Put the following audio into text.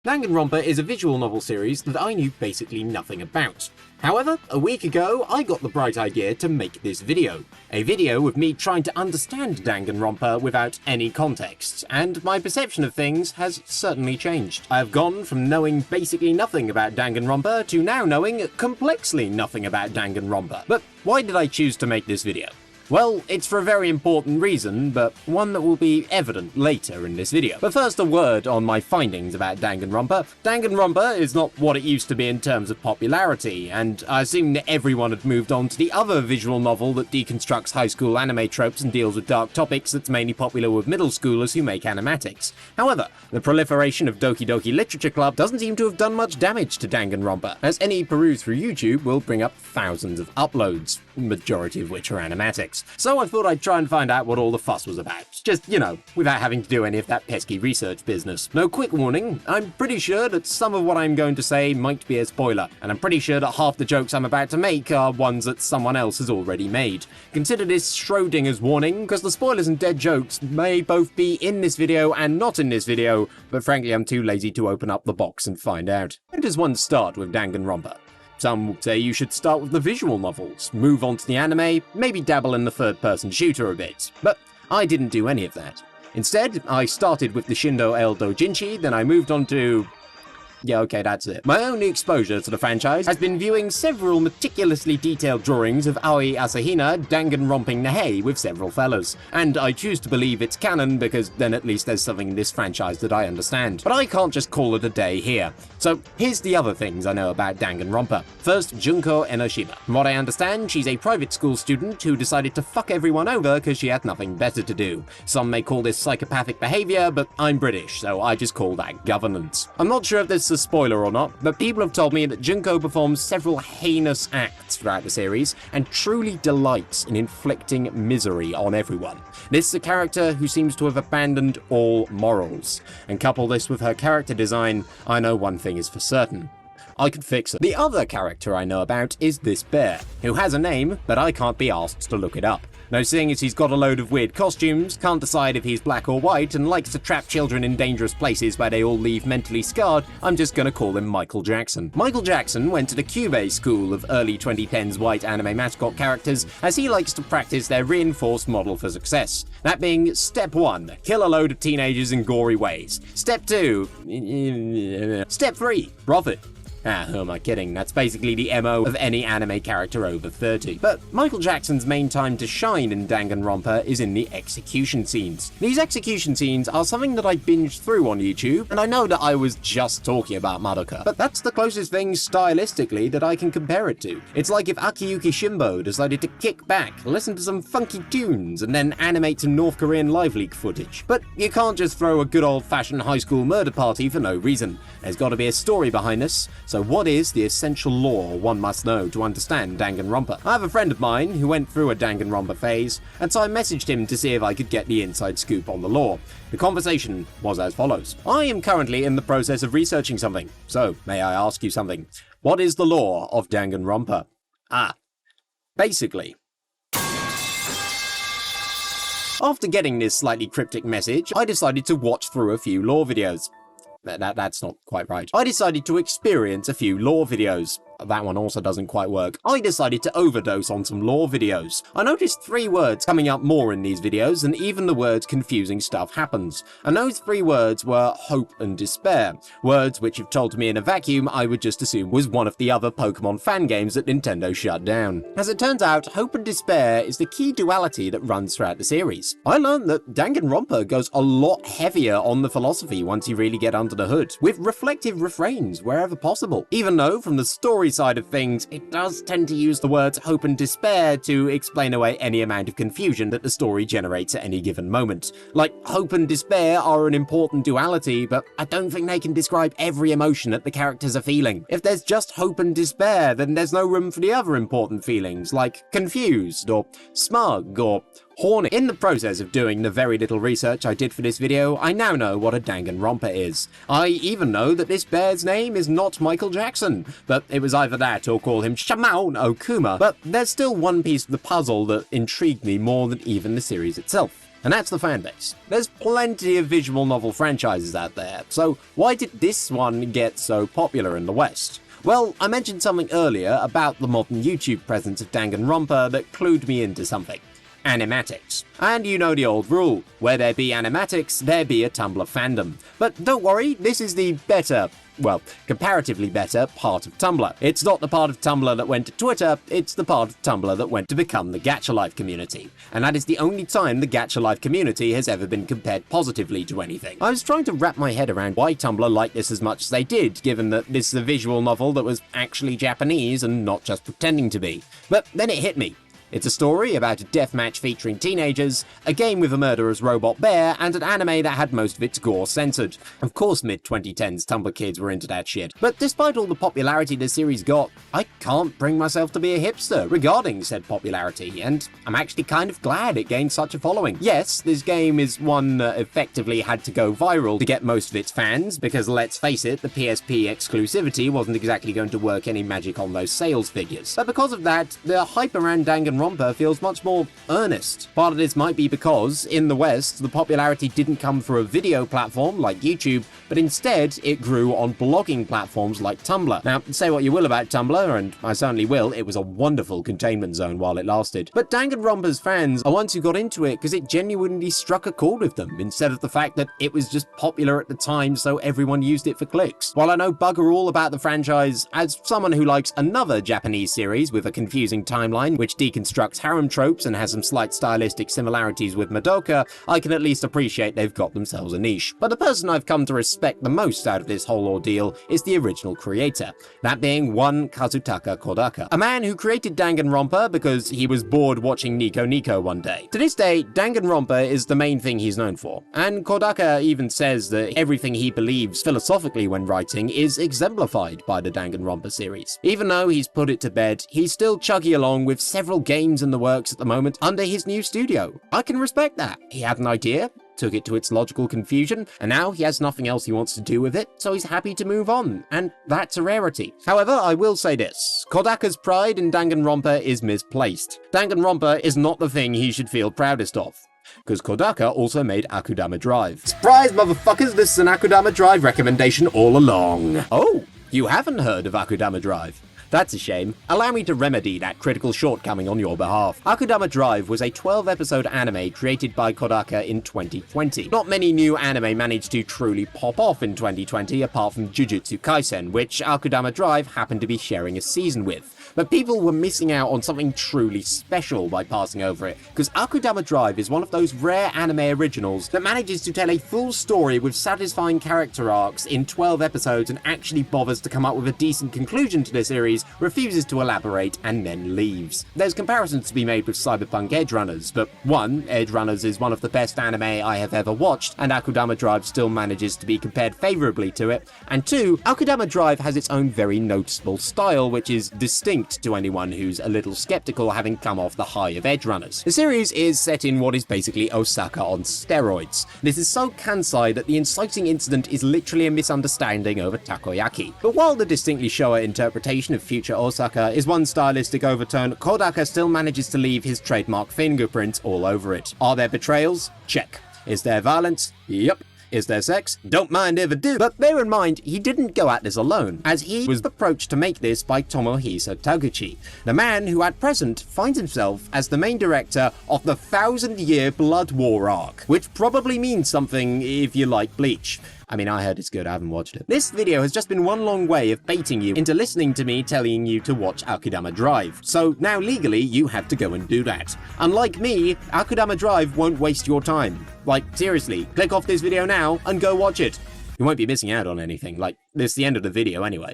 Danganronpa is a visual novel series that I knew basically nothing about. However, a week ago, I got the bright idea to make this video. A video of me trying to understand Danganronpa without any context, and my perception of things has certainly changed. I have gone from knowing basically nothing about Danganronpa to now knowing complexly nothing about Danganronpa. But why did I choose to make this video? Well, it's for a very important reason, but one that will be evident later in this video. But first, a word on my findings about Danganronpa. Danganronpa is not what it used to be in terms of popularity, and I assume that everyone had moved on to the other visual novel that deconstructs high school anime tropes and deals with dark topics that's mainly popular with middle schoolers who make animatics. However, the proliferation of Doki Doki Literature Club doesn't seem to have done much damage to Danganronpa, as any peruse through YouTube will bring up thousands of uploads, majority of which are animatics. So I thought I'd try and find out what all the fuss was about. Just, without having to do any of that pesky research business. No, quick warning, I'm pretty sure that some of what I'm going to say might be a spoiler, and I'm pretty sure that half the jokes I'm about to make are ones that someone else has already made. Consider this Schrodinger's warning, because the spoilers and dead jokes may both be in this video and not in this video, but frankly I'm too lazy to open up the box and find out. How does one start with Danganronpa? Some would say you should start with the visual novels, move on to the anime, maybe dabble in the third-person shooter a bit. But I didn't do any of that. Instead, I started with the Shindo El Dojinshi, then I moved on to... yeah, okay, that's it. My only exposure to the franchise has been viewing several meticulously detailed drawings of Aoi Asahina Danganronping Nahei with several fellas. And I choose to believe it's canon because then at least there's something in this franchise that I understand. But I can't just call it a day here. So here's the other things I know about Danganronpa. First, Junko Enoshima. From what I understand, she's a private school student who decided to fuck everyone over because she had nothing better to do. Some may call this psychopathic behavior, but I'm British, so I just call that governance. I'm not sure if this a spoiler or not, but people have told me that Junko performs several heinous acts throughout the series and truly delights in inflicting misery on everyone. This is a character who seems to have abandoned all morals. And couple this with her character design, I know one thing is for certain. I could fix it. The other character I know about is this bear, who has a name, but I can't be asked to look it up. Now, seeing as he's got a load of weird costumes, can't decide if he's black or white, and likes to trap children in dangerous places where they all leave mentally scarred, I'm just gonna call him Michael Jackson. Michael Jackson went to the Cube school of early 2010s white anime mascot characters, as he likes to practice their reinforced model for success. That being, step 1, kill a load of teenagers in gory ways. Step 2, step 3, profit. Who am I kidding? That's basically the MO of any anime character over 30. But Michael Jackson's main time to shine in Danganronpa is in the execution scenes. These execution scenes are something that I binged through on YouTube, and I know that I was just talking about Madoka, but that's the closest thing stylistically that I can compare it to. It's like if Akiyuki Shimbo decided to kick back, listen to some funky tunes, and then animate some North Korean live leak footage. But you can't just throw a good old-fashioned high school murder party for no reason. There's got to be a story behind this. So what is the essential lore one must know to understand Danganronpa? I have a friend of mine who went through a Danganronpa phase, and so I messaged him to see if I could get the inside scoop on the lore. The conversation was as follows. I am currently in the process of researching something, so may I ask you something? What is the lore of Danganronpa? Basically, after getting this slightly cryptic message, I decided to watch through a few lore videos. That's not quite right. I decided to experience a few lore videos. That one also doesn't quite work. I decided to overdose on some lore videos. I noticed 3 words coming up more in these videos, and even the words confusing stuff happens. And those 3 words were hope and despair. Words which, if told to me in a vacuum, I would just assume was one of the other Pokemon fan games that Nintendo shut down. As it turns out, hope and despair is the key duality that runs throughout the series. I learned that Danganronpa goes a lot heavier on the philosophy once you really get under the hood, with reflective refrains wherever possible. Even though, from the story side of things, it does tend to use the words hope and despair to explain away any amount of confusion that the story generates at any given moment. Like, hope and despair are an important duality, but I don't think they can describe every emotion that the characters are feeling. If there's just hope and despair, then there's no room for the other important feelings, like confused, or smug, or horny. In the process of doing the very little research I did for this video, I now know what a Danganronpa is. I even know that this bear's name is not Michael Jackson, but it was either that or call him Shimon Okuma. But there's still one piece of the puzzle that intrigued me more than even the series itself. and that's the fanbase. There's plenty of visual novel franchises out there, so why did this one get so popular in the West? Well, I mentioned something earlier about the modern YouTube presence of Danganronpa that clued me into something. Animatics. And you know the old rule, where there be animatics, there be a Tumblr fandom. But don't worry, this is the better, well, comparatively better part of Tumblr. It's not the part of Tumblr that went to Twitter, it's the part of Tumblr that went to become the Gacha Life community. And that is the only time the Gacha Life community has ever been compared positively to anything. I was trying to wrap my head around why Tumblr liked this as much as they did, given that this is a visual novel that was actually Japanese and not just pretending to be. But then it hit me. It's a story about a deathmatch featuring teenagers, a game with a murderous robot bear, and an anime that had most of its gore censored. Of course mid-2010s Tumblr kids were into that shit. But despite all the popularity the series got, I can't bring myself to be a hipster regarding said popularity, and I'm actually kind of glad it gained such a following. Yes, this game is one that effectively had to go viral to get most of its fans, because let's face it, the PSP exclusivity wasn't exactly going to work any magic on those sales figures. But because of that, the hype around Danganronpa feels much more earnest. Part of this might be because, in the West, the popularity didn't come through a video platform like YouTube, but instead it grew on blogging platforms like Tumblr. Now, say what you will about Tumblr, and I certainly will, it was a wonderful containment zone while it lasted. But Danganronpa's fans are ones who got into it because it genuinely struck a chord with them, instead of the fact that it was just popular at the time so everyone used it for clicks. While I know bugger all about the franchise, as someone who likes another Japanese series with a confusing timeline which deconstructs harem tropes and has some slight stylistic similarities with Madoka, I can at least appreciate they've got themselves a niche. But the person I've come to respect the most out of this whole ordeal is the original creator, that being one Kazutaka Kodaka, a man who created Danganronpa because he was bored watching Nico Nico one day. To this day, Danganronpa is the main thing he's known for, and Kodaka even says that everything he believes philosophically when writing is exemplified by the Danganronpa series. Even though he's put it to bed, he's still chugging along with several games in the works at the moment under his new studio. I can respect that. He had an idea, took it to its logical confusion, and now he has nothing else he wants to do with it, so he's happy to move on, and that's a rarity. However, I will say this, Kodaka's pride in Danganronpa is misplaced. Danganronpa is not the thing he should feel proudest of, because Kodaka also made Akudama Drive. Surprise, motherfuckers, this is an Akudama Drive recommendation all along. Oh, you haven't heard of Akudama Drive? That's a shame. Allow me to remedy that critical shortcoming on your behalf. Akudama Drive was a 12-episode anime created by Kodaka in 2020. Not many new anime managed to truly pop off in 2020 apart from Jujutsu Kaisen, which Akudama Drive happened to be sharing a season with. But people were missing out on something truly special by passing over it, because Akudama Drive is one of those rare anime originals that manages to tell a full story with satisfying character arcs in 12 episodes and actually bothers to come up with a decent conclusion to the series, refuses to elaborate, and then leaves. There's comparisons to be made with Cyberpunk Edgerunners, but one, Edgerunners is one of the best anime I have ever watched, and Akudama Drive still manages to be compared favourably to it, and two, Akudama Drive has its own very noticeable style, which is distinct to anyone who's a little skeptical having come off the high of Edgerunners. The series is set in what is basically Osaka on steroids. This is so Kansai that the inciting incident is literally a misunderstanding over takoyaki. But while the distinctly Showa interpretation of future Osaka is one stylistic overturn, Kodaka still manages to leave his trademark fingerprints all over it. Are there betrayals? Check. Is there violence? Yep. Is there sex? Don't mind if it do. But bear in mind, he didn't go at this alone, as he was approached to make this by Tomohisa Taguchi, the man who at present finds himself as the main director of the 1,000-year Blood War arc, which probably means something if you like Bleach. I mean, I heard it's good, I haven't watched it. This video has just been one long way of baiting you into listening to me telling you to watch Akudama Drive. So now legally, you have to go and do that. Unlike me, Akudama Drive won't waste your time. Like, seriously, click off this video now and go watch it. You won't be missing out on anything, like, this is the end of the video anyway.